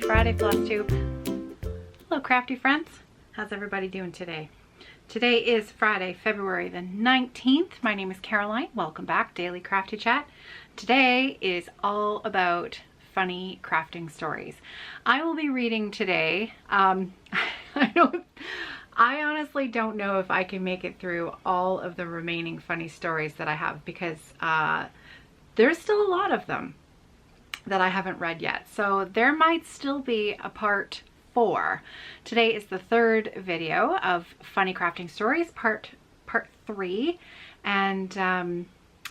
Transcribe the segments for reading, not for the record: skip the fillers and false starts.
Friday, Flosstube. Hello, crafty friends. How's everybody doing today? Today is Friday, February the 19th. My name is Caroline. Welcome back, Daily Crafty Chat. Today is all about funny crafting stories. I will be reading today. I honestly don't know if I can make it through all of the remaining funny stories that I have because there's still a lot of them that I haven't read yet. So there might still be a part 4. Today is the third video of funny crafting stories, part 3, and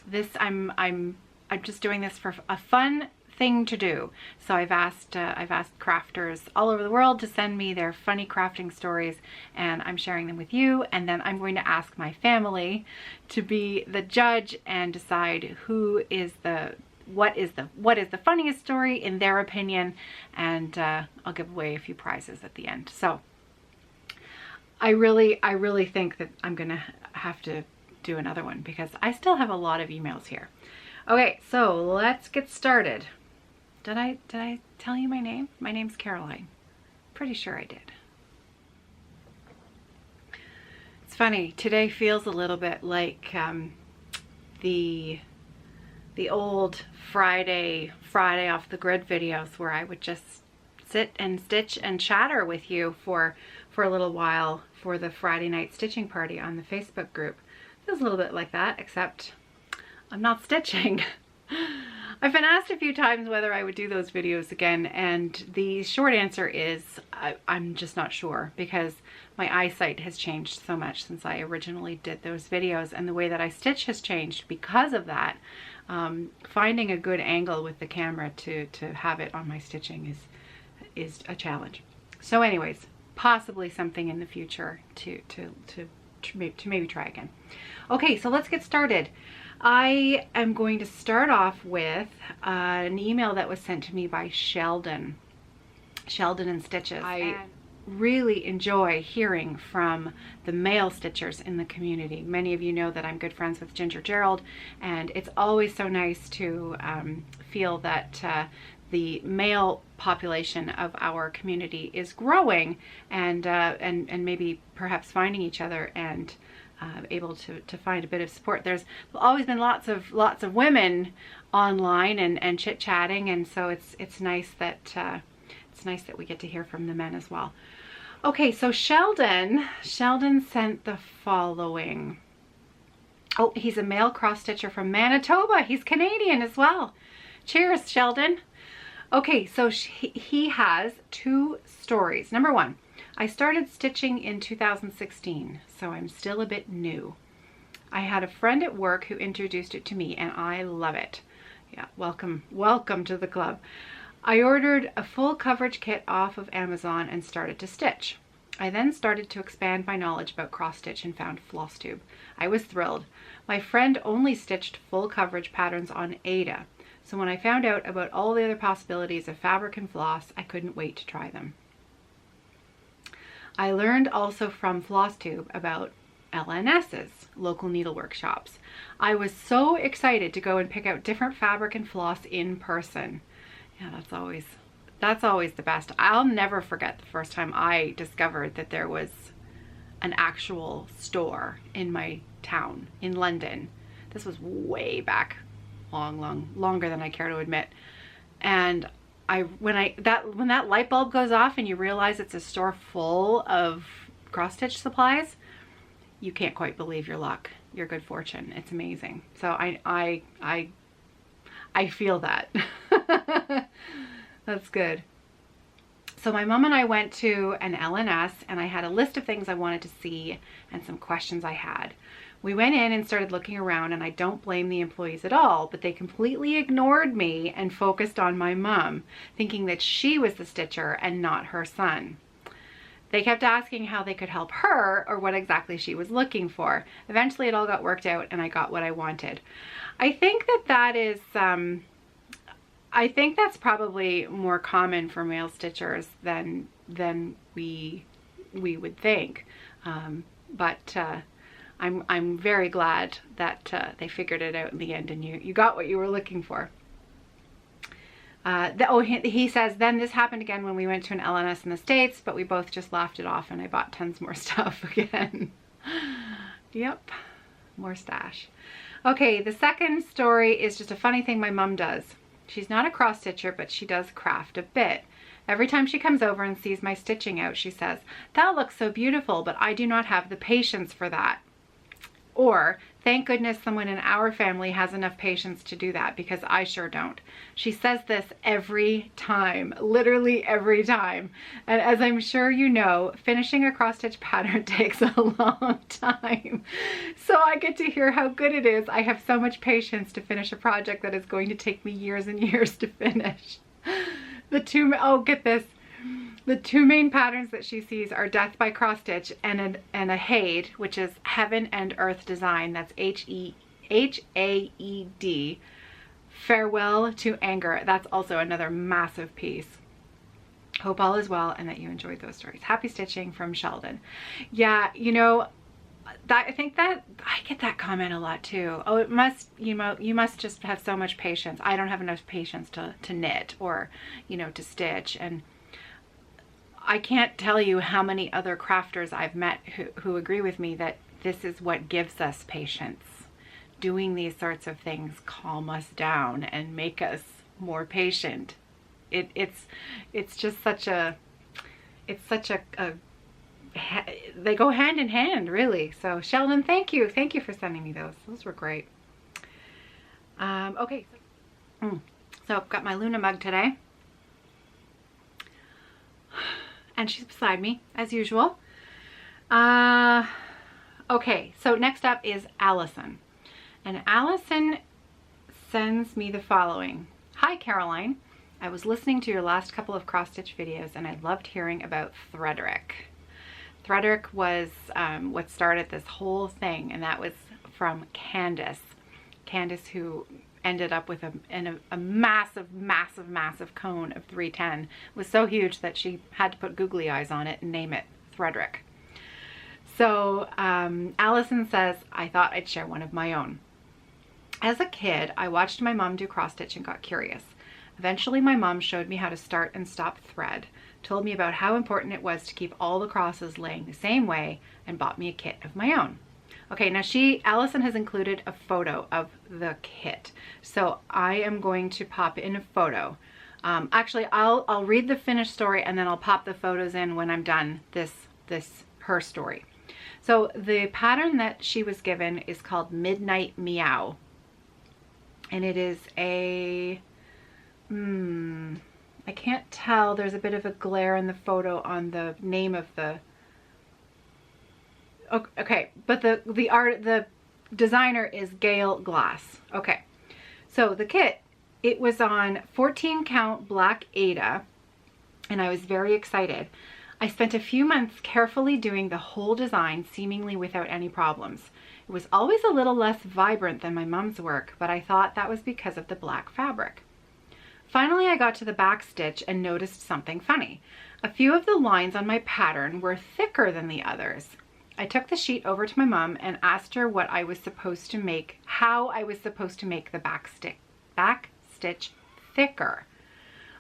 this I'm just doing this for a fun thing to do. So I've asked crafters all over the world to send me their funny crafting stories, and I'm sharing them with you, and then I'm going to ask my family to be the judge and decide what is the funniest story in their opinion, and I'll give away a few prizes at the end. So I really think that I'm gonna have to do another one because I still have a lot of emails here. Okay, so let's get started. Did I tell you my name? My name's Caroline. Pretty sure I did. It's funny, today feels a little bit like the old Friday off the grid videos where I would just sit and stitch and chatter with you for a little while for the Friday night stitching party on the Facebook group. Feels a little bit like that, except I'm not stitching. I've been asked a few times whether I would do those videos again, and the short answer is I'm just not sure because my eyesight has changed so much since I originally did those videos, and the way that I stitch has changed because of that. Finding a good angle with the camera to have it on my stitching is a challenge. So anyways, possibly something in the future to maybe try again. Okay, so let's get started. I am going to start off with an email that was sent to me by Sheldon and Stitches. I really enjoy hearing from the male stitchers in the community. Many of you know that I'm good friends with Ginger Gerald, and it's always so nice to feel that the male population of our community is growing, and maybe perhaps finding each other and able to find a bit of support. There's always been lots of women online and chit-chatting, and so it's nice that we get to hear from the men as well. Okay, so Sheldon sent the following. Oh, he's a male cross-stitcher from Manitoba. He's Canadian as well. Cheers, Sheldon. Okay, so he has 2 stories. Number 1, I started stitching in 2016, so I'm still a bit new. I had a friend at work who introduced it to me, and I love it. Yeah, welcome to the club. I ordered a full coverage kit off of Amazon and started to stitch. I then started to expand my knowledge about cross stitch and found Flosstube. I was thrilled. My friend only stitched full coverage patterns on Ada, so when I found out about all the other possibilities of fabric and floss, I couldn't wait to try them. I learned also from Flosstube about LNSs, local needlework shops. I was so excited to go and pick out different fabric and floss in person. Yeah, that's always the best. I'll never forget the first time I discovered that there was an actual store in my town in London. This was way back, longer than I care to admit. And when that light bulb goes off and you realize it's a store full of cross stitch supplies, you can't quite believe your luck, your good fortune. It's amazing. So I feel that. That's good. So my mom and I went to an LNS, and I had a list of things I wanted to see and some questions I had. We went in and started looking around, and I don't blame the employees at all, but they completely ignored me and focused on my mom, thinking that she was the stitcher and not her son. They kept asking how they could help her or what exactly she was looking for. Eventually it all got worked out and I got what I wanted. I think that is I think that's probably more common for male stitchers than we would think. But I'm very glad that they figured it out in the end and you got what you were looking for. He says, then this happened again when we went to an LNS in the States, but we both just laughed it off and I bought tons more stuff again. Yep, more stash. Okay, the second story is just a funny thing my mom does. She's not a cross stitcher, but she does craft a bit. Every time she comes over and sees my stitching out, she says, "That looks so beautiful, but I do not have the patience for that." Or, "Thank goodness someone in our family has enough patience to do that, because I sure don't." She says this every time, literally every time. And as I'm sure you know, finishing a cross stitch pattern takes a long time. So I get to hear how good it is. I have so much patience to finish a project that is going to take me years and years to finish. Get this. The two main patterns that she sees are Death by Cross Stitch and a Jade, which is Heaven and Earth Design. That's H-A-E-D. Farewell to Anger. That's also another massive piece. Hope all is well and that you enjoyed those stories. Happy stitching from Sheldon. Yeah, you know, I think that I get that comment a lot too. Oh, it must, you must just have so much patience. I don't have enough patience to knit or, you know, to stitch. And I can't tell you how many other crafters I've met who agree with me that this is what gives us patience. Doing these sorts of things calm us down and make us more patient. It's just such a, they go hand in hand, really. So Sheldon, thank you for sending me those were great. Okay, so I've got my Luna mug today, and she's beside me as usual. Okay, so next up is Allison, and Allison sends me the following. Hi Caroline, I was listening to your last couple of cross stitch videos and I loved hearing about Threaderick. Threaderick was what started this whole thing, and that was from Candace. Candace, who ended up with a massive cone of 310. It was so huge that she had to put googly eyes on it and name it Threaderick. So Allison says, I thought I'd share one of my own. As a kid, I watched my mom do cross stitch and got curious. Eventually my mom showed me how to start and stop thread, told me about how important it was to keep all the crosses laying the same way, and bought me a kit of my own. Okay, now Allison has included a photo of the kit. So I am going to pop in a photo. Actually, I'll read the finished story and then I'll pop the photos in when I'm done her story. So the pattern that she was given is called Midnight Meow. And it is a, I can't tell, there's a bit of a glare in the photo on the name of the, okay, but the designer is Gail Glass. Okay, so the kit, it was on 14 count black Aida, and I was very excited. I spent a few months carefully doing the whole design, seemingly without any problems. It was always a little less vibrant than my mom's work, but I thought that was because of the black fabric. Finally, I got to the back stitch and noticed something funny. A few of the lines on my pattern were thicker than the others. I took the sheet over to my mom and asked her what I was supposed to make, how I was supposed to make the back stitch thicker.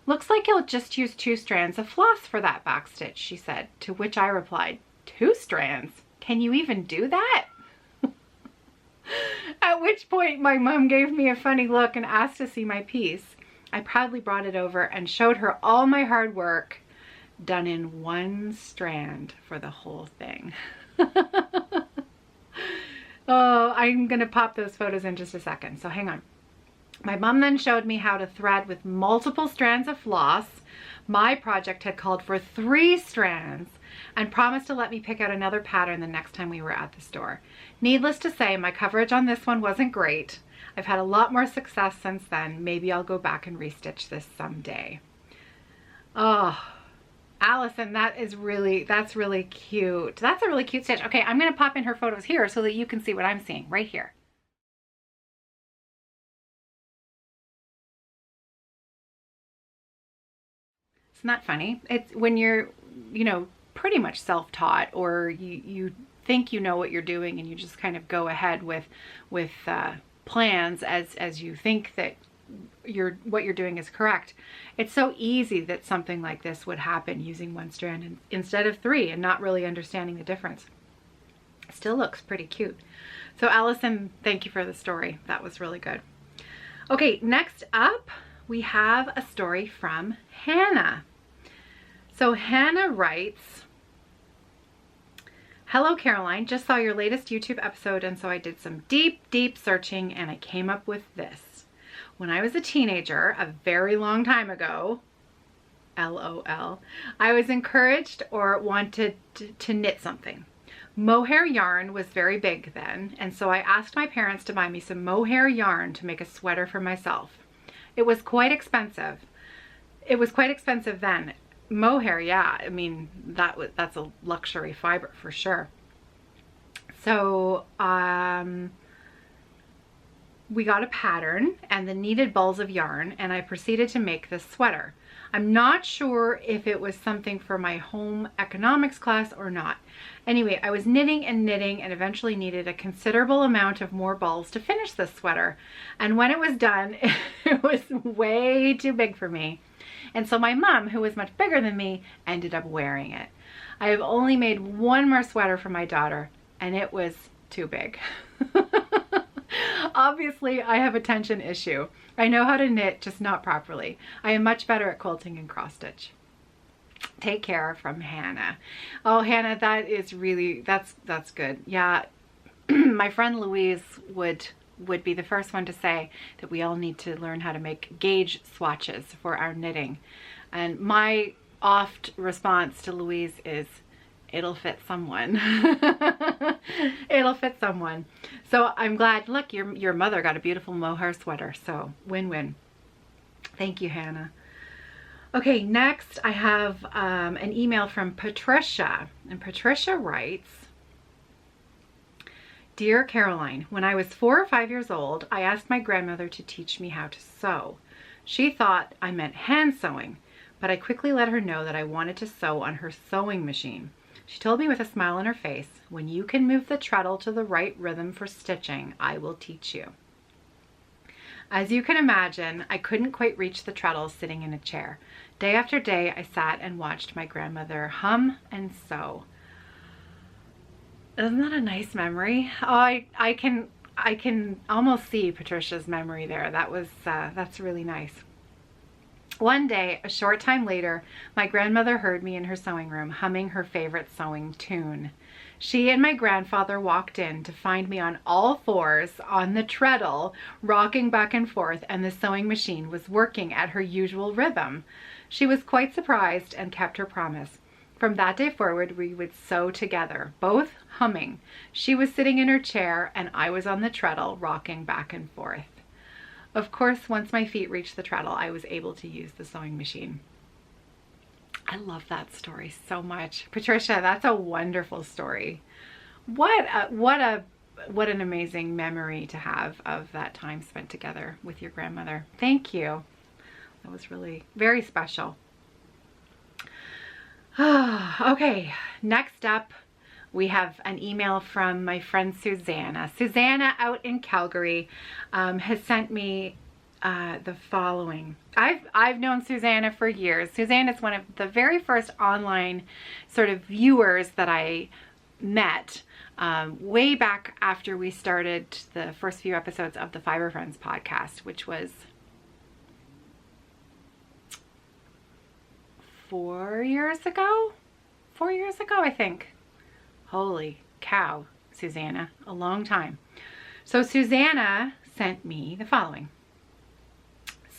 Looks like you'll just use 2 strands of floss for that back stitch, she said, to which I replied, 2 strands? Can you even do that? At which point my mom gave me a funny look and asked to see my piece. I proudly brought it over and showed her all my hard work done in 1 strand for the whole thing. Oh, I'm gonna pop those photos in just a second, so hang on. My mom then showed me how to thread with multiple strands of floss. My project had called for 3 strands and promised to let me pick out another pattern the next time we were at the store. Needless to say, my coverage on this one wasn't great. I've had a lot more success since then. Maybe I'll go back and restitch this someday. Oh, Allison, that's really cute. That's a really cute stitch. Okay, I'm gonna pop in her photos here so that you can see what I'm seeing right here. Isn't that funny? It's when you're, you know, pretty much self-taught, or you think you know what you're doing and you just kind of go ahead with plans as you think that what you're doing is correct. It's so easy that something like this would happen using one strand instead of 3 and not really understanding the difference. It still looks pretty cute. So Allison, thank you for the story. That was really good. Okay, next up we have a story from Hannah. So Hannah writes, "Hello Caroline, just saw your latest YouTube episode and so I did some deep searching and I came up with this. When I was a teenager, a very long time ago, LOL, I was encouraged or wanted to knit something. Mohair yarn was very big then, and so I asked my parents to buy me some mohair yarn to make a sweater for myself. It was quite expensive. It was quite expensive then. Mohair, yeah, I mean, that's a luxury fiber for sure. So we got a pattern and the needed balls of yarn, and I proceeded to make this sweater. I'm not sure if it was something for my home economics class or not. Anyway, I was knitting and eventually needed a considerable amount of more balls to finish this sweater. And when it was done, it was way too big for me. And so my mom, who was much bigger than me, ended up wearing it. I have only made one more sweater for my daughter, and it was too big. Obviously, I have a tension issue. I know how to knit, just not properly. I am much better at quilting and cross stitch. Take care," from Hannah. Oh, Hannah, that is really, that's good. Yeah, my friend Louise would be the first one to say that we all need to learn how to make gauge swatches for our knitting. And my oft response to Louise is, it'll fit someone. It'll fit someone. So I'm glad, look, your mother got a beautiful mohair sweater, so win-win. Thank you, Hannah. Okay, next I have an email from Patricia, and Patricia writes, "Dear Caroline, when I was 4 or 5 years old, I asked my grandmother to teach me how to sew. She thought I meant hand sewing, but I quickly let her know that I wanted to sew on her sewing machine. She told me with a smile on her face, 'When you can move the treadle to the right rhythm for stitching, I will teach you.' As you can imagine, I couldn't quite reach the treadle sitting in a chair. Day after day, I sat and watched my grandmother hum and sew." Isn't that a nice memory? Oh, I can almost see Patricia's memory there. That's really nice. One day, a short time later, my grandmother heard me in her sewing room humming her favorite sewing tune. She and my grandfather walked in to find me on all fours on the treadle, rocking back and forth, and the sewing machine was working at her usual rhythm. She was quite surprised and kept her promise. From that day forward, we would sew together, both humming. She was sitting in her chair and I was on the treadle, rocking back and forth. Of course, once my feet reached the treadle, I was able to use the sewing machine." I love that story so much. Patricia, that's a wonderful story. What an amazing memory to have of that time spent together with your grandmother. Thank you. That was really very special. Okay, next up we have an email from my friend Susanna. Susanna out in Calgary has sent me the following. I've known Susanna for years. Susanna is one of the very first online sort of viewers that I met way back after we started the first few episodes of the Fiber Friends podcast, which was 4 years ago? 4 years ago, I think. Holy cow, Susanna, a long time. So Susanna sent me the following.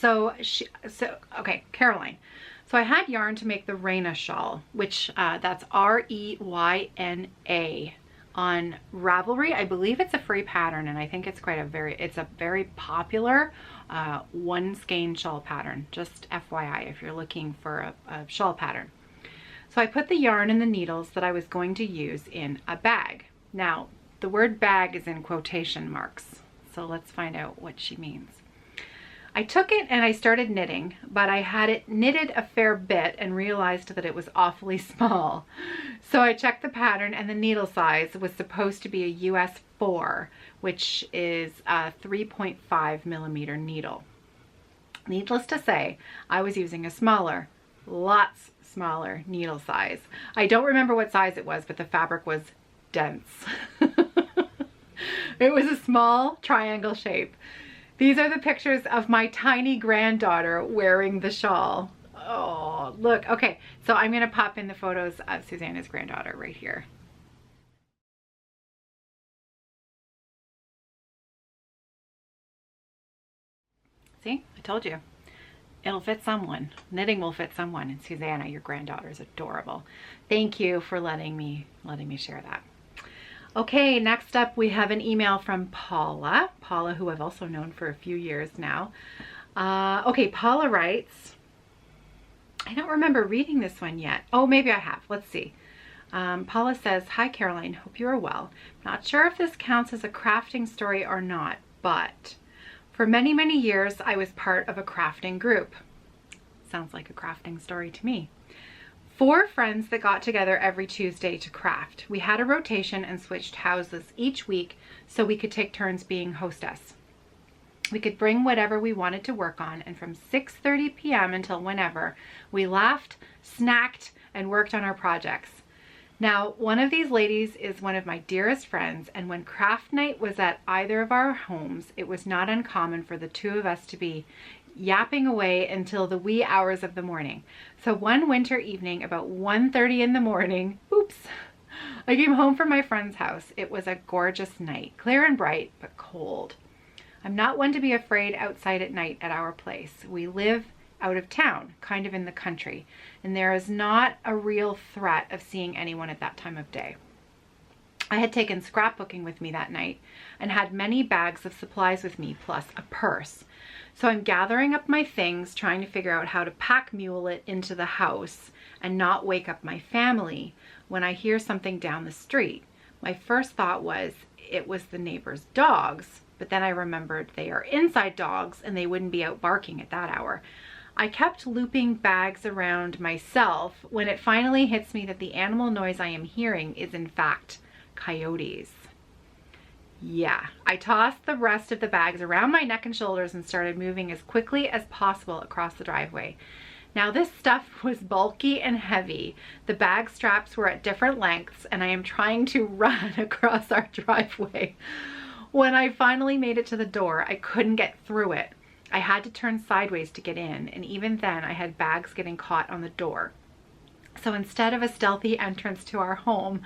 Okay, Caroline. So I had yarn to make the Reyna shawl, which that's Reyna on Ravelry. I believe it's a free pattern, and I think it's it's a very popular one skein shawl pattern. Just FYI, if you're looking for a shawl pattern. So I put the yarn and the needles that I was going to use in a bag. Now, the word bag is in quotation marks, so let's find out what she means. I took it and I started knitting, but I had it knitted a fair bit and realized that it was awfully small. So I checked the pattern and the needle size was supposed to be a US 4, which is a 3.5 millimeter needle. Needless to say, I was using a smaller, lots smaller needle size. I don't remember what size it was, but the fabric was dense. It was a small triangle shape. These are the pictures of my tiny granddaughter wearing the shawl. Oh, look. Okay, so I'm going to pop in the photos of Susanna's granddaughter right here. See, I told you. It'll fit someone. Knitting will fit someone. And Susanna, your granddaughter, is adorable. Thank you for letting me share that. Okay, next up we have an email from Paula. Paula, who I've also known for a few years now. Okay, Paula writes, I don't remember reading this one yet. Oh, maybe I have. Let's see. Paula says, hi Caroline, hope you are well. Not sure if this counts as a crafting story or not, but for many, many years I was part of a crafting group. Sounds like a crafting story to me. 4 friends that got together every Tuesday to craft. We had a rotation and switched houses each week so we could take turns being hostess. We could bring whatever we wanted to work on, and from 6:30 p.m. until whenever, we laughed, snacked, and worked on our projects. Now, one of these ladies is one of my dearest friends, and when craft night was at either of our homes, it was not uncommon for the two of us to be yapping away until the wee hours of the morning. So one winter evening about 1:30 in the morning, oops, I came home from my friend's house. It was a gorgeous night, clear and bright, but cold. I'm not one to be afraid outside at night at our place. We live out of town, kind of in the country, and there is not a real threat of seeing anyone at that time of day. I had taken scrapbooking with me that night and had many bags of supplies with me, plus a purse. So I'm gathering up my things, trying to figure out how to pack mule it into the house and not wake up my family when I hear something down the street. My first thought was it was the neighbor's dogs, but then I remembered they are inside dogs and they wouldn't be out barking at that hour. I kept looping bags around myself when it finally hits me that the animal noise I am hearing is in fact coyotes. Yeah, I tossed the rest of the bags around my neck and shoulders and started moving as quickly as possible across the driveway. Now this stuff was bulky and heavy. The bag straps were at different lengths and I am trying to run across our driveway. When I finally made it to the door, I couldn't get through it. I had to turn sideways to get in, and even then I had bags getting caught on the door. So instead of a stealthy entrance to our home,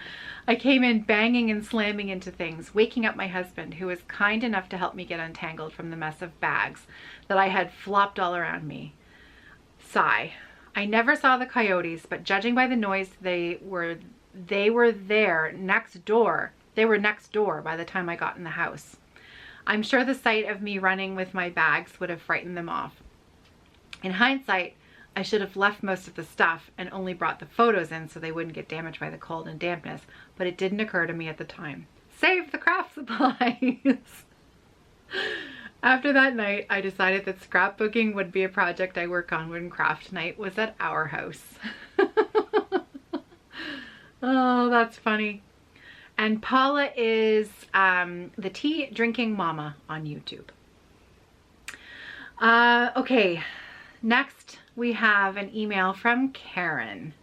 I came in banging and slamming into things, waking up my husband, who was kind enough to help me get untangled from the mess of bags that I had flopped all around me. Sigh. I never saw the coyotes, but judging by the noise, they were there next door. They were next door by the time I got in the house. I'm sure the sight of me running with my bags would have frightened them off. In hindsight, I should have left most of the stuff and only brought the photos in so they wouldn't get damaged by the cold and dampness, but it didn't occur to me at the time. Save the craft supplies! After that night, I decided that scrapbooking would be a project I work on when craft night was at our house. Oh, that's funny. And Paula is the tea drinking mama on YouTube. Okay, next we have an email from Karen.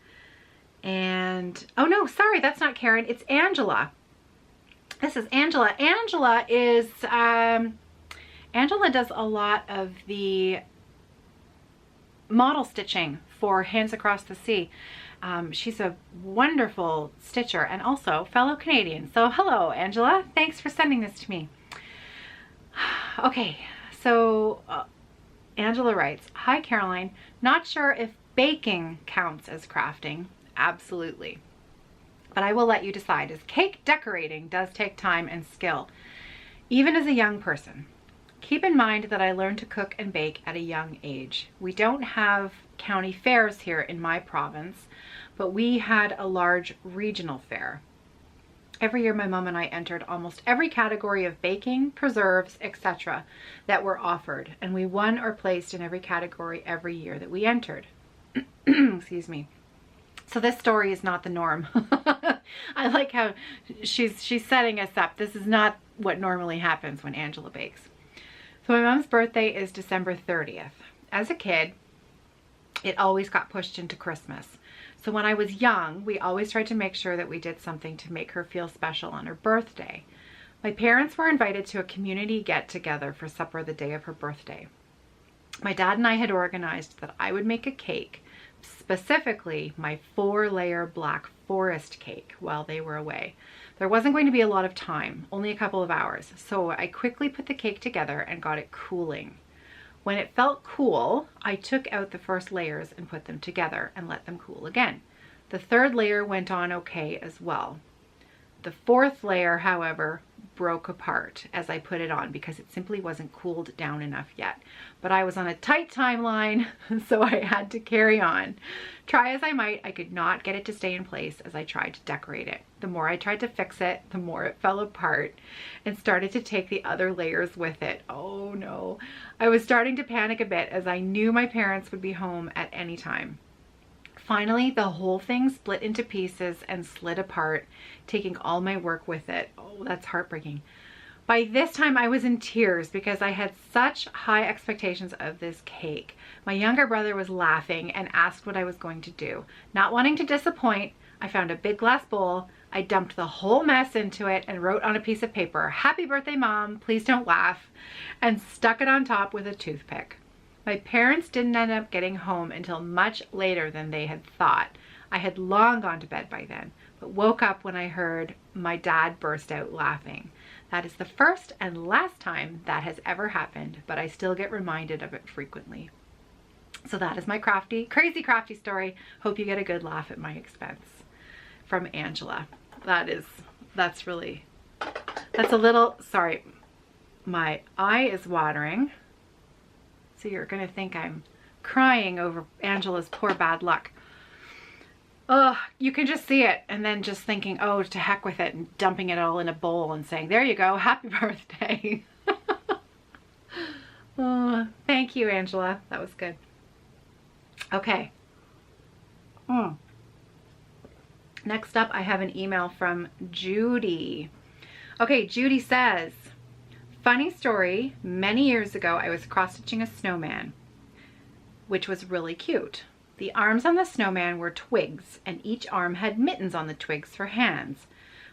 And, oh no, sorry, that's not Karen, it's Angela. This is Angela. Angela is, Angela does a lot of the model stitching for Hands Across the Sea. She's a wonderful stitcher and also fellow Canadian. So hello, Angela. Thanks for sending this to me. Okay, so Angela writes, hi Caroline, not sure if baking counts as crafting. Absolutely. But I will let you decide, as cake decorating does take time and skill, even as a young person. Keep in mind that I learned to cook and bake at a young age. We don't have county fairs here in my province, but we had a large regional fair. Every year my mom and I entered almost every category of baking, preserves, etc. that were offered, and we won or placed in every category every year that we entered. Excuse me. So this story is not the norm. I like how she's setting us up. This is not what normally happens when Angela bakes. So my mom's birthday is December 30th. as a kid, it always got pushed into Christmas. So when I was young, we always tried to make sure that we did something to make her feel special on her birthday. My parents were invited to a community get-together for supper the day of her birthday. My dad and I had organized that I would make a cake, specifically my 4-layer black forest cake, while they were away. There wasn't going to be a lot of time, only a couple of hours, so I quickly put the cake together and got it cooling. When it felt cool, I took out the first layers and put them together and let them cool again. The 3rd layer went on okay as well. The 4th layer, however, broke apart as I put it on because it simply wasn't cooled down enough yet. But I was on a tight timeline, so I had to carry on. Try as I might, I could not get it to stay in place as I tried to decorate it. The more I tried to fix it, the more it fell apart and started to take the other layers with it. Oh no. I was starting to panic a bit as I knew my parents would be home at any time. Finally, the whole thing split into pieces and slid apart, taking all my work with it. Oh, that's heartbreaking. By this time, I was in tears because I had such high expectations of this cake. My younger brother was laughing and asked what I was going to do. Not wanting to disappoint, I found a big glass bowl. I dumped the whole mess into it and wrote on a piece of paper, "Happy birthday, Mom, please don't laugh," and stuck it on top with a toothpick. My parents didn't end up getting home until much later than they had thought. I had long gone to bed by then, but woke up when I heard my dad burst out laughing. That is the first and last time that has ever happened, but I still get reminded of it frequently. So that is my crazy crafty story. Hope you get a good laugh at my expense. From Angela. That's a little, sorry, my eye is watering. So you're gonna think I'm crying over Angela's poor bad luck. Ugh, you can just see it and then just thinking, oh, to heck with it, and dumping it all in a bowl and saying, there you go, happy birthday. Oh, thank you, Angela. That was good. Okay. Next up, I have an email from Judy. Okay, Judy says, funny story, many years ago, I was cross-stitching a snowman, which was really cute. The arms on the snowman were twigs, and each arm had mittens on the twigs for hands.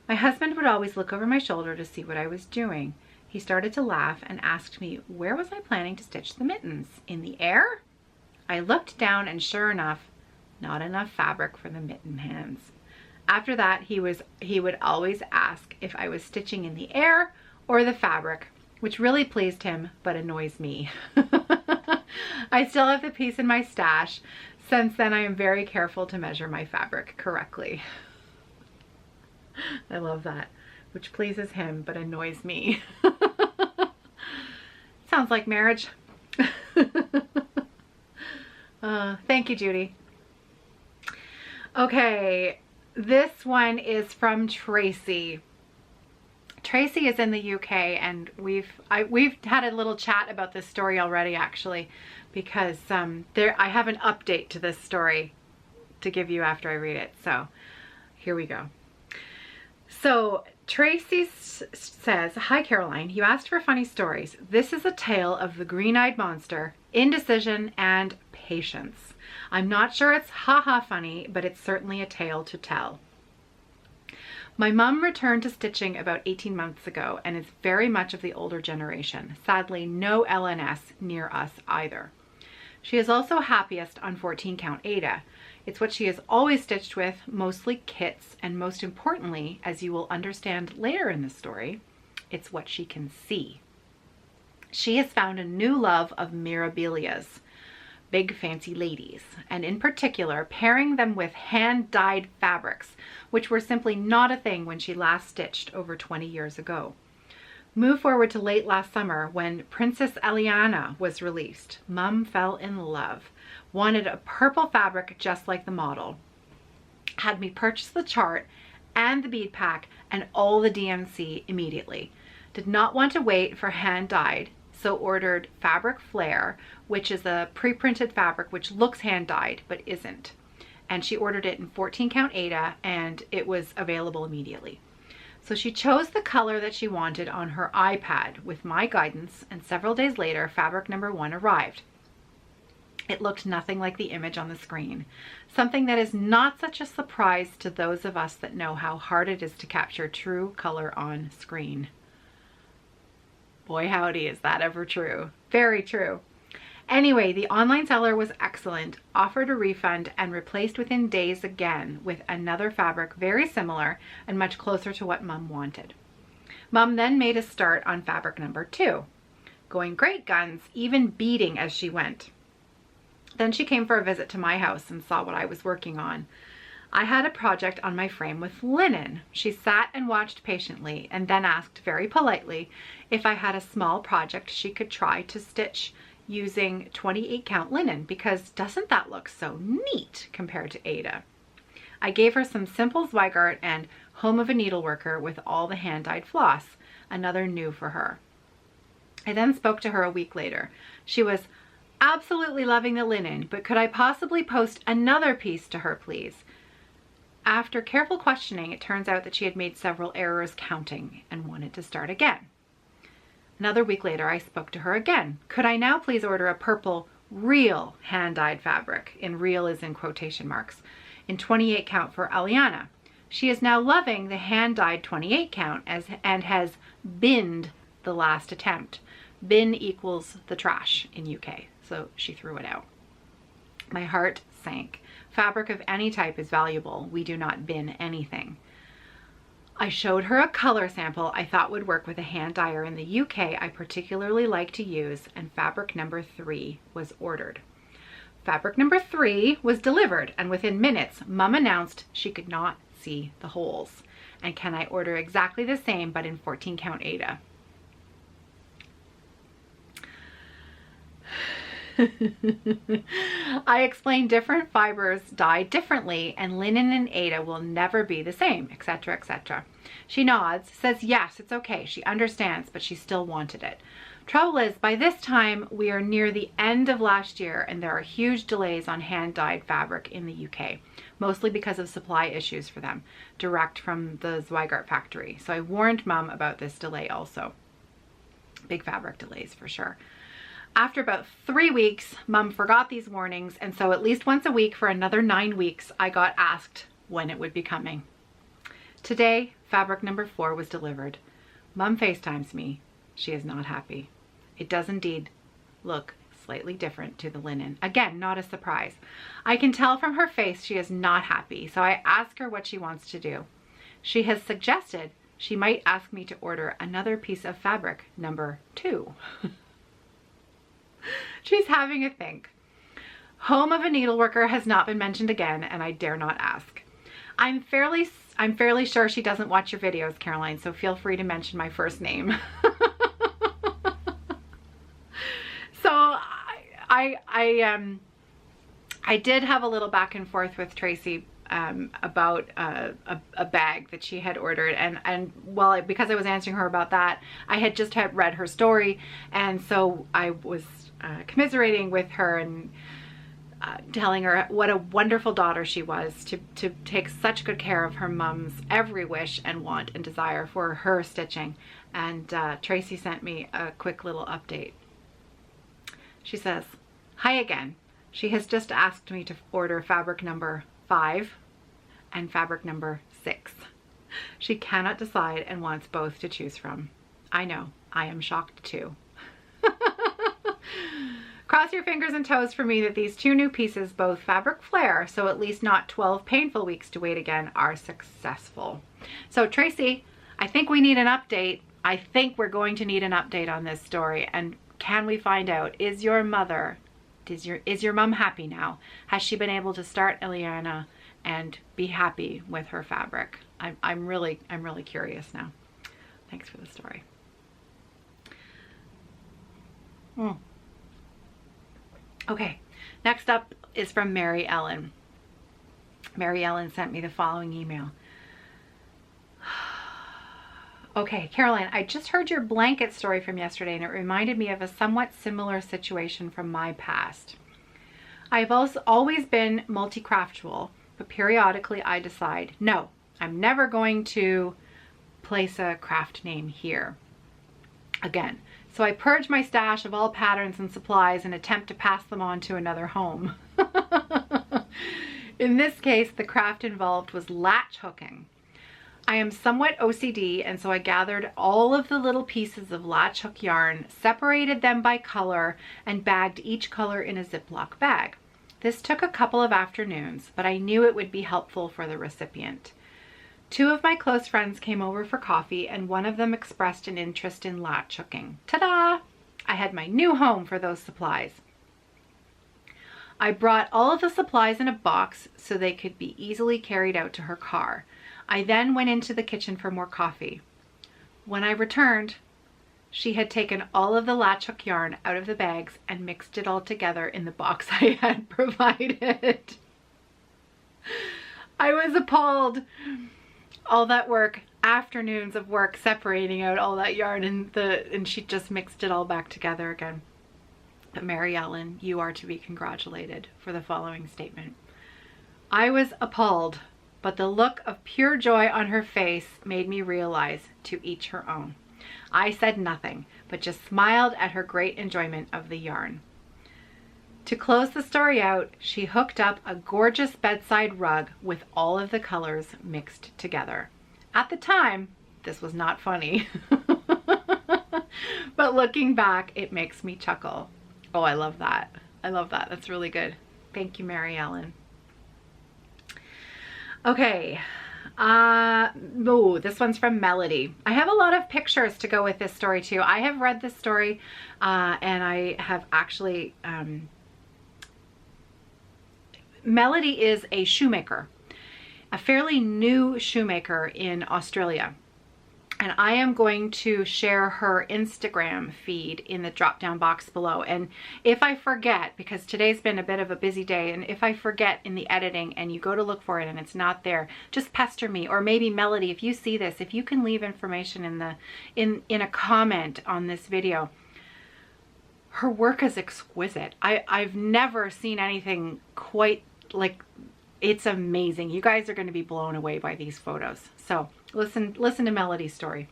My husband would always look over my shoulder to see what I was doing. He started to laugh and asked me, where was I planning to stitch the mittens? In the air? I looked down and sure enough, not enough fabric for the mitten hands. After that, he would always ask if I was stitching in the air or the fabric, which really pleased him but annoys me. I still have the piece in my stash. Since then, I am very careful to measure my fabric correctly. I love that. Which pleases him but annoys me. Sounds like marriage. Thank you, Judy. Okay, this one is from Tracy. Tracy is in the UK, and we've had a little chat about this story already, actually, because I have an update to this story to give you after I read it. So here we go. So Tracy says, hi Caroline, you asked for funny stories. This is a tale of the green-eyed monster, indecision, and patience. I'm not sure it's haha funny, but it's certainly a tale to tell. My mum returned to stitching about 18 months ago and is very much of the older generation. Sadly, no LNS near us either. She is also happiest on 14 count Aida. It's what she has always stitched with, mostly kits, and most importantly, as you will understand later in the story, it's what she can see. She has found a new love of mirabilias, big fancy ladies, and in particular pairing them with hand-dyed fabrics, which were simply not a thing when she last stitched over 20 years ago. Move forward to late last summer when Princess Eliana was released. Mum fell in love, wanted a purple fabric just like the model, had me purchase the chart and the bead pack and all the DMC immediately. Did not want to wait for hand-dyed, so ordered Fabric Flare, which is a pre-printed fabric which looks hand-dyed but isn't. And she ordered it in 14 count Aida, and it was available immediately. So she chose the color that she wanted on her iPad with my guidance, and several days later, fabric number 1 arrived. It looked nothing like the image on the screen, something that is not such a surprise to those of us that know how hard it is to capture true color on screen. Boy howdy, is that ever true. Very true. Anyway, the online seller was excellent, offered a refund, and replaced within days again with another fabric very similar and much closer to what Mum wanted. Mum then made a start on fabric number 2, going great guns, even beading as she went. Then she came for a visit to my house and saw what I was working on. I had a project on my frame with linen. She sat and watched patiently and then asked very politely if I had a small project she could try to stitch using 28 count linen, because doesn't that look so neat compared to Ada? I gave her some simple Zweigart and Home of a Needleworker with all the hand-dyed floss, another new for her. I then spoke to her a week later. She was absolutely loving the linen, but could I possibly post another piece to her, please? After careful questioning, it turns out that she had made several errors counting and wanted to start again. Another week later, I spoke to her again. Could I now please order a purple real hand-dyed fabric, in real is in quotation marks, in 28 count for Aliana? She is now loving the hand-dyed 28 count and has binned the last attempt. Bin equals the trash in UK, so she threw it out. My heart sank. Fabric of any type is valuable. We do not bin anything. I showed her a color sample I thought would work with a hand dyer in the UK I particularly like to use, and fabric number 3 was ordered. Fabric number 3 was delivered, and within minutes, Mum announced she could not see the holes. And can I order exactly the same but in 14 count Ada? I explained different fibers dye differently and linen and Ada will never be the same, etc., etc. She nods, says yes, it's okay. She understands, but she still wanted it. Trouble is, by this time, we are near the end of last year and there are huge delays on hand-dyed fabric in the UK, mostly because of supply issues for them, direct from the Zweigart factory. So I warned Mum about this delay also. Big fabric delays for sure. After about 3 weeks, Mum forgot these warnings, and so at least once a week for another 9 weeks, I got asked when it would be coming. Today, fabric number 4 was delivered. Mum FaceTimes me. She is not happy. It does indeed look slightly different to the linen. Again, not a surprise. I can tell from her face she is not happy, so I ask her what she wants to do. She has suggested she might ask me to order another piece of fabric number 2. She's having a think. Home of a Needleworker has not been mentioned again, and I dare not ask. I'm fairly sure she doesn't watch your videos, Caroline, so feel free to mention my first name. So I did have a little back and forth with Tracy about a bag that she had ordered, and well, because I was answering her about that, I had just read her story, and so I was commiserating with her and telling her what a wonderful daughter she was to take such good care of her Mum's every wish and want and desire for her stitching. And Tracy sent me a quick little update. She says, "Hi again. She has just asked me to order fabric number 5 and fabric number 6. She cannot decide and wants both to choose from. I know, I am shocked too. Cross your fingers and toes for me that these 2 new pieces, both fabric flare, so at least not 12 painful weeks to wait again, are successful." So Tracy, I think we need an update. I think we're going to need an update on this story. And can we find out, is your mother, is your mum happy now? Has she been able to start Aliana and be happy with her fabric? I'm really curious now. Thanks for the story. Okay, next up is from Mary Ellen. Mary Ellen sent me the following email. Okay, Caroline, I just heard your blanket story from yesterday and it reminded me of a somewhat similar situation from my past. I've also always been multi-craftual, but periodically I decide, no, I'm never going to place a craft name here. Again, So I purge my stash of all patterns and supplies and attempt to pass them on to another home. In this case, the craft involved was latch hooking. I am somewhat OCD, and so I gathered all of the little pieces of latch hook yarn, separated them by color, and bagged each color in a Ziploc bag. This took a couple of afternoons, but I knew it would be helpful for the recipient. 2 of my close friends came over for coffee, and one of them expressed an interest in latch hooking. Ta-da! I had my new home for those supplies. I brought all of the supplies in a box so they could be easily carried out to her car. I then went into the kitchen for more coffee. When I returned, she had taken all of the latch hook yarn out of the bags and mixed it all together in the box I had provided. I was appalled. All that work, afternoons of work separating out all that yarn, and she just mixed it all back together again. But Mary Ellen, you are to be congratulated for the following statement. I was appalled, but the look of pure joy on her face made me realize to each her own. I said nothing, but just smiled at her great enjoyment of the yarn. To close the story out, she hooked up a gorgeous bedside rug with all of the colors mixed together. At the time, this was not funny, but looking back, it makes me chuckle. Oh, I love that. I love that. That's really good. Thank you, Mary Ellen. Okay. Oh, this one's from Melody. I have a lot of pictures to go with this story too. I have read this story and I have actually, Melody is a shoemaker, a fairly new shoemaker in Australia. And I am going to share her Instagram feed in the drop down box below. And if I forget, because today's been a bit of a busy day, and if I forget in the editing and you go to look for it and it's not there, just pester me. Or maybe Melody, if you see this, if you can leave information in a comment on this video. Her work is exquisite. I've never seen anything quite like, it's amazing. You guys are going to be blown away by these photos. So listen to Melody's story.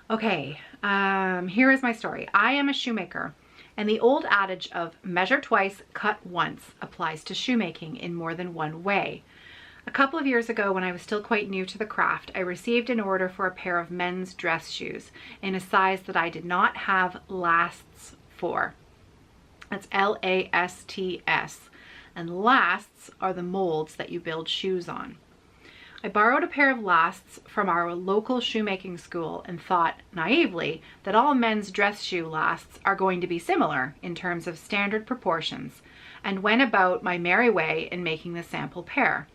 Okay, here is my story. I am a shoemaker, and the old adage of measure twice, cut once applies to shoemaking in more than one way. A couple of years ago, when I was still quite new to the craft, I received an order for a pair of men's dress shoes in a size that I did not have lasts for. That's L-A-S-T-S. And lasts are the molds that you build shoes on. I borrowed a pair of lasts from our local shoemaking school and thought naively that all men's dress shoe lasts are going to be similar in terms of standard proportions, and went about my merry way in making the sample pair.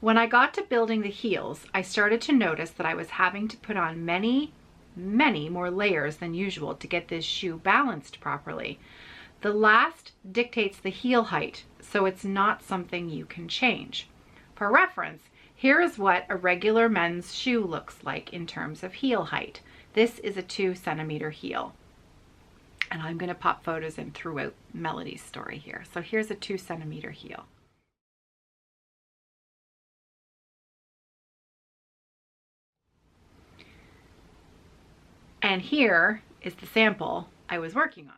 When I got to building the heels, I started to notice that I was having to put on many more layers than usual to get this shoe balanced properly. The last dictates the heel height, so it's not something you can change. For reference, here is what a regular men's shoe looks like in terms of heel height. This is a 2 centimeter heel. And I'm going to pop photos in throughout Melody's story here. So here's a 2 centimeter heel. And here is the sample I was working on.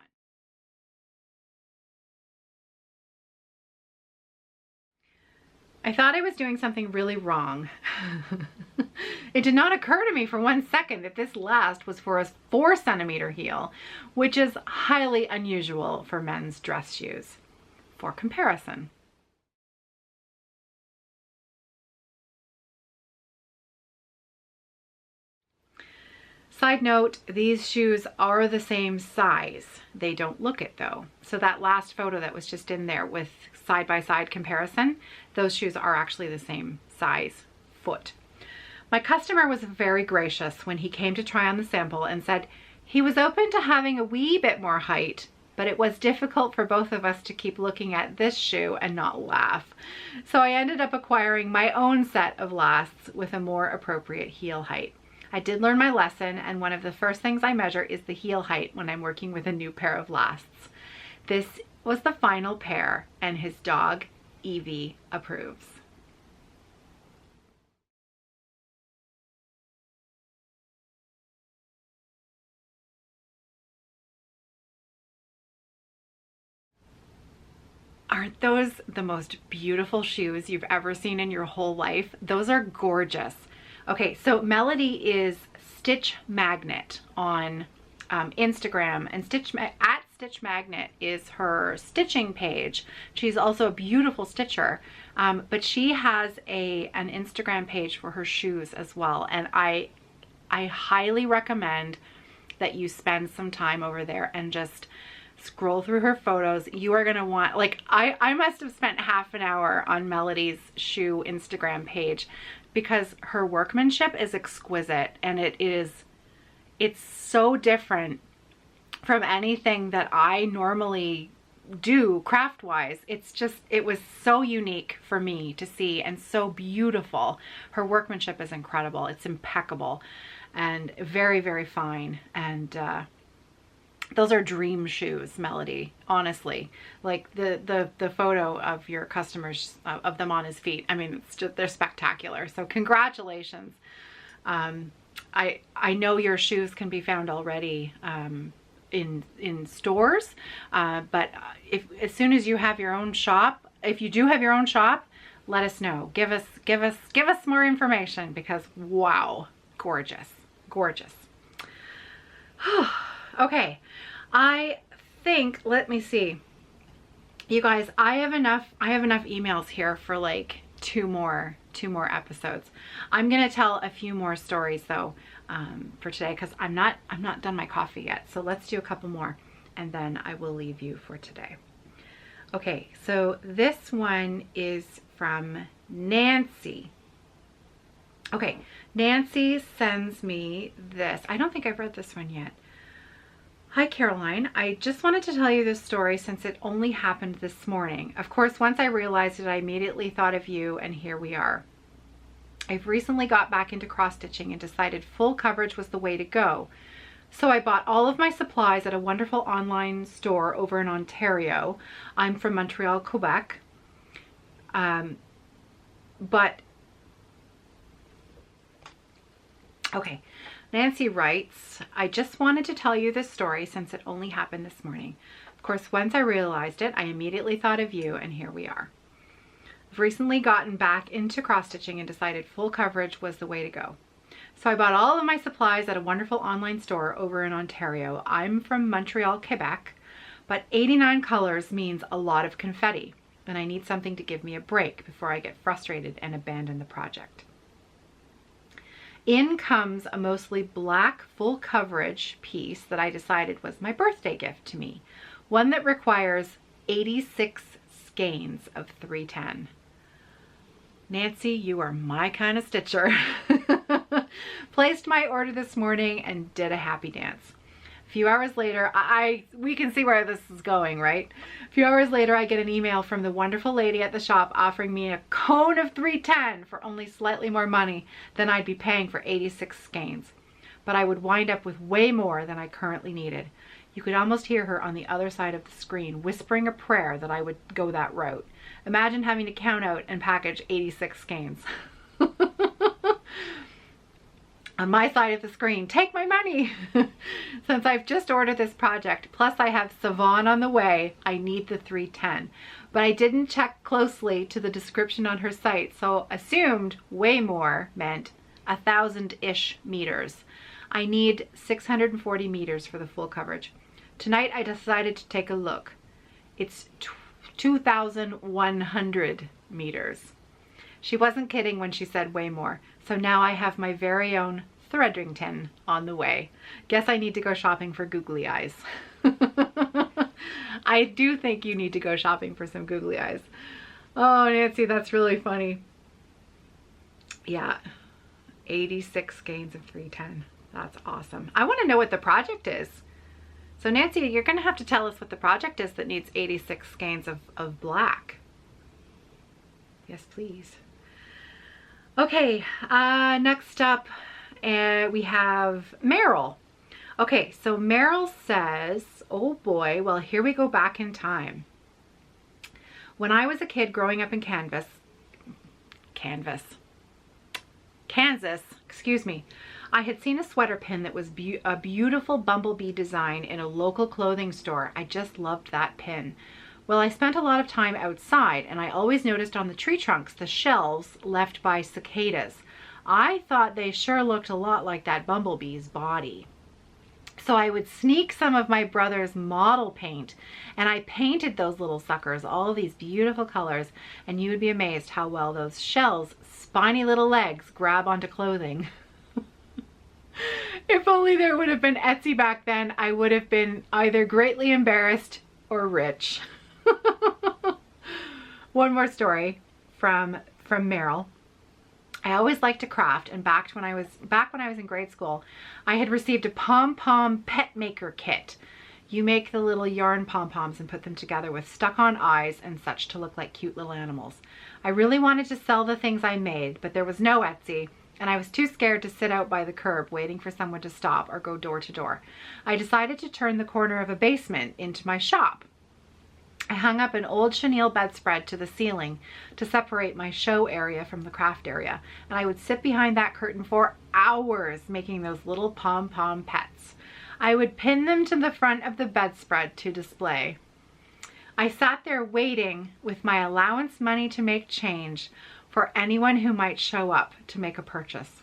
I thought I was doing something really wrong. It did not occur to me for 1 second that this last was for a 4 centimeter heel, which is highly unusual for men's dress shoes. For comparison. Side note, these shoes are the same size. They don't look it though. So that last photo that was just in there with side-by-side comparison, those shoes are actually the same size foot. My customer was very gracious when he came to try on the sample and said he was open to having a wee bit more height, but it was difficult for both of us to keep looking at this shoe and not laugh. So I ended up acquiring my own set of lasts with a more appropriate heel height. I did learn my lesson, and one of the first things I measure is the heel height when I'm working with a new pair of lasts. This was the final pair, and his dog, Evie, approves. Aren't those the most beautiful shoes you've ever seen in your whole life? Those are gorgeous. Okay, so Melody is Stitch Magnet on Instagram, and at Stitch Magnet is her stitching page. She's also a beautiful stitcher, but she has an Instagram page for her shoes as well, and I highly recommend that you spend some time over there and just scroll through her photos. You are gonna want, like, I must have spent half an hour on Melody's shoe Instagram page because her workmanship is exquisite, and it's so different from anything that I normally do craft wise. It was so unique for me to see and so beautiful. Her workmanship is incredible. It's impeccable and very, very fine. And those are dream shoes, Melody, honestly. Like the photo of your customers, of them on his feet, I mean, they're spectacular. So congratulations. I know your shoes can be found already in stores, but as soon as you have your own shop, if you do have your own shop, let us know. Give us more information, because wow, gorgeous, gorgeous. Okay, I think, let me see, you guys, I have enough emails here for like two more episodes. I'm gonna tell a few more stories though for today, because I'm not done my coffee yet. So let's do a couple more and then I will leave you for today. Okay, so this one is from Nancy. Okay, Nancy sends me this. I don't think I've read this one yet. Hi Caroline, I just wanted to tell you this story since it only happened this morning. Of course, once I realized it, I immediately thought of you, and here we are. I've recently got back into cross stitching and decided full coverage was the way to go. So I bought all of my supplies at a wonderful online store over in Ontario. I'm from Montreal, Quebec. Okay. Nancy writes, I just wanted to tell you this story since it only happened this morning. Of course, once I realized it, I immediately thought of you, and here we are. I've recently gotten back into cross-stitching and decided full coverage was the way to go. So I bought all of my supplies at a wonderful online store over in Ontario. I'm from Montreal, Quebec, but 89 colors means a lot of confetti, and I need something to give me a break before I get frustrated and abandon the project. In comes a mostly black full coverage piece that I decided was my birthday gift to me. One that requires 86 skeins of 310. Nancy, you are my kind of stitcher. Placed my order this morning and did a happy dance. A few hours later, we can see where this is going, right? A few hours later, I get an email from the wonderful lady at the shop offering me a cone of 310 for only slightly more money than I'd be paying for 86 skeins. But I would wind up with way more than I currently needed. You could almost hear her on the other side of the screen whispering a prayer that I would go that route. Imagine having to count out and package 86 skeins. On my side of the screen, take my money! Since I've just ordered this project, plus I have Savon on the way, I need the 310. But I didn't check closely to the description on her site, so assumed way more meant 1,000-ish meters. I need 640 meters for the full coverage. Tonight I decided to take a look. It's 2,100 meters. She wasn't kidding when she said way more. So now I have my very own Threadington on the way. Guess I need to go shopping for googly eyes. I do think you need to go shopping for some googly eyes. Oh, Nancy, that's really funny. Yeah, 86 skeins of 310. That's awesome. I want to know what the project is. So Nancy, you're going to have to tell us what the project is that needs 86 skeins of black. Yes, please. Okay, next up we have Meryl. Okay, so Meryl says, oh boy, well, here we go back in time. When I was a kid growing up in Kansas, excuse me, I had seen a sweater pin that was a beautiful bumblebee design in a local clothing store. I just loved that pin. Well, I spent a lot of time outside, and I always noticed on the tree trunks the shells left by cicadas. I thought they sure looked a lot like that bumblebee's body. So I would sneak some of my brother's model paint, and I painted those little suckers, all of these beautiful colors, and you would be amazed how well those shells' spiny little legs grab onto clothing. If only there would have been Etsy back then, I would have been either greatly embarrassed or rich. One more story from Meryl. I always liked to craft, and back when I was in grade school, I had received a pom-pom pet maker kit. You make the little yarn pom-poms and put them together with stuck-on eyes and such to look like cute little animals. I really wanted to sell the things I made, but there was no Etsy, and I was too scared to sit out by the curb waiting for someone to stop or go door to door. I decided to turn the corner of a basement into my shop. I hung up an old chenille bedspread to the ceiling to separate my show area from the craft area, and I would sit behind that curtain for hours making those little pom-pom pets. I would pin them to the front of the bedspread to display. I sat there waiting with my allowance money to make change for anyone who might show up to make a purchase.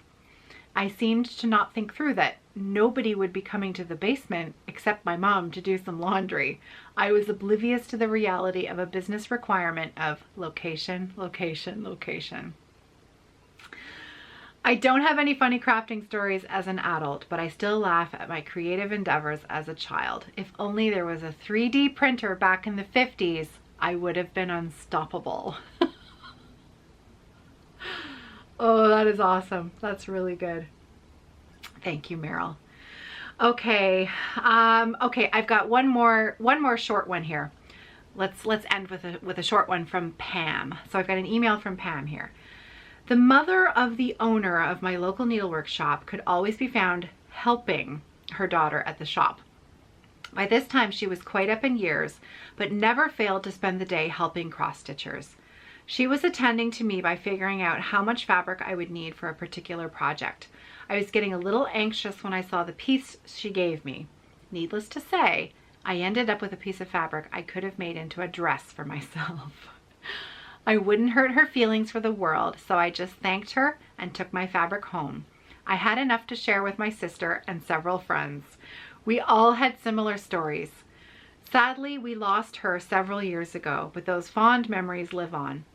I seemed to not think through that nobody would be coming to the basement except my mom to do some laundry. I was oblivious to the reality of a business requirement of location, location, location. I don't have any funny crafting stories as an adult, but I still laugh at my creative endeavors as a child. If only there was a 3D printer back in the 50s, I would have been unstoppable. Oh, that is awesome. That's really good. Thank you, Meryl. Okay, okay, I've got one more short one here. Let's end with a short one from Pam. So I've got an email from Pam here. The mother of the owner of my local needlework shop could always be found helping her daughter at the shop. By this time she was quite up in years, but never failed to spend the day helping cross stitchers. She was attending to me by figuring out how much fabric I would need for a particular project. I was getting a little anxious when I saw the piece she gave me. Needless to say, I ended up with a piece of fabric I could have made into a dress for myself. I wouldn't hurt her feelings for the world, so I just thanked her and took my fabric home. I had enough to share with my sister and several friends. We all had similar stories. Sadly, we lost her several years ago, but those fond memories live on.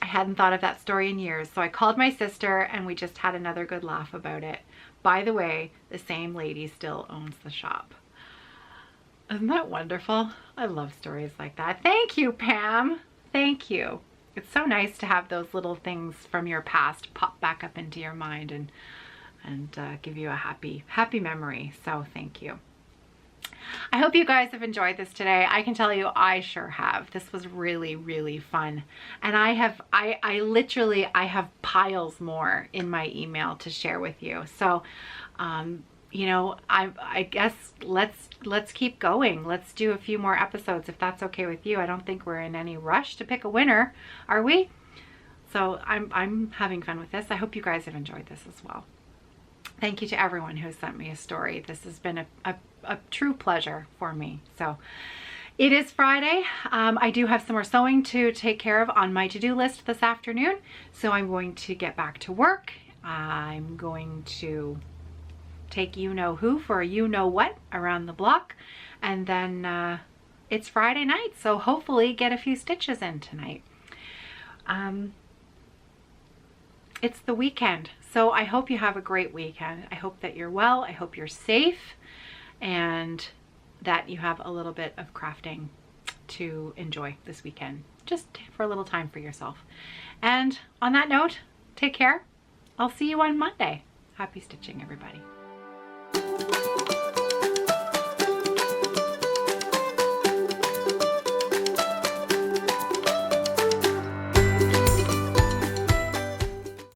I hadn't thought of that story in years, so I called my sister and we just had another good laugh about it. By the way, the same lady still owns the shop. Isn't that wonderful? I love stories like that. Thank you, Pam. Thank you. It's so nice to have those little things from your past pop back up into your mind and give you a happy memory. So thank you. I hope you guys have enjoyed this today. I can tell you I sure have. This was really, really fun. And I have piles more in my email to share with you. So, you know, I guess let's keep going. Let's do a few more episodes if that's okay with you. I don't think we're in any rush to pick a winner, are we? So I'm having fun with this. I hope you guys have enjoyed this as well. Thank you to everyone who sent me a story. This has been a true pleasure for me. So it is Friday. I do have some more sewing to take care of on my to-do list this afternoon. So I'm going to get back to work. I'm going to take you-know-who for a you-know-what around the block. And then it's Friday night, so hopefully get a few stitches in tonight. It's the weekend, so I hope you have a great weekend. I hope that you're well. I hope you're safe and that you have a little bit of crafting to enjoy this weekend, just for a little time for yourself. And on that note, take care. I'll see you on Monday. Happy stitching, everybody.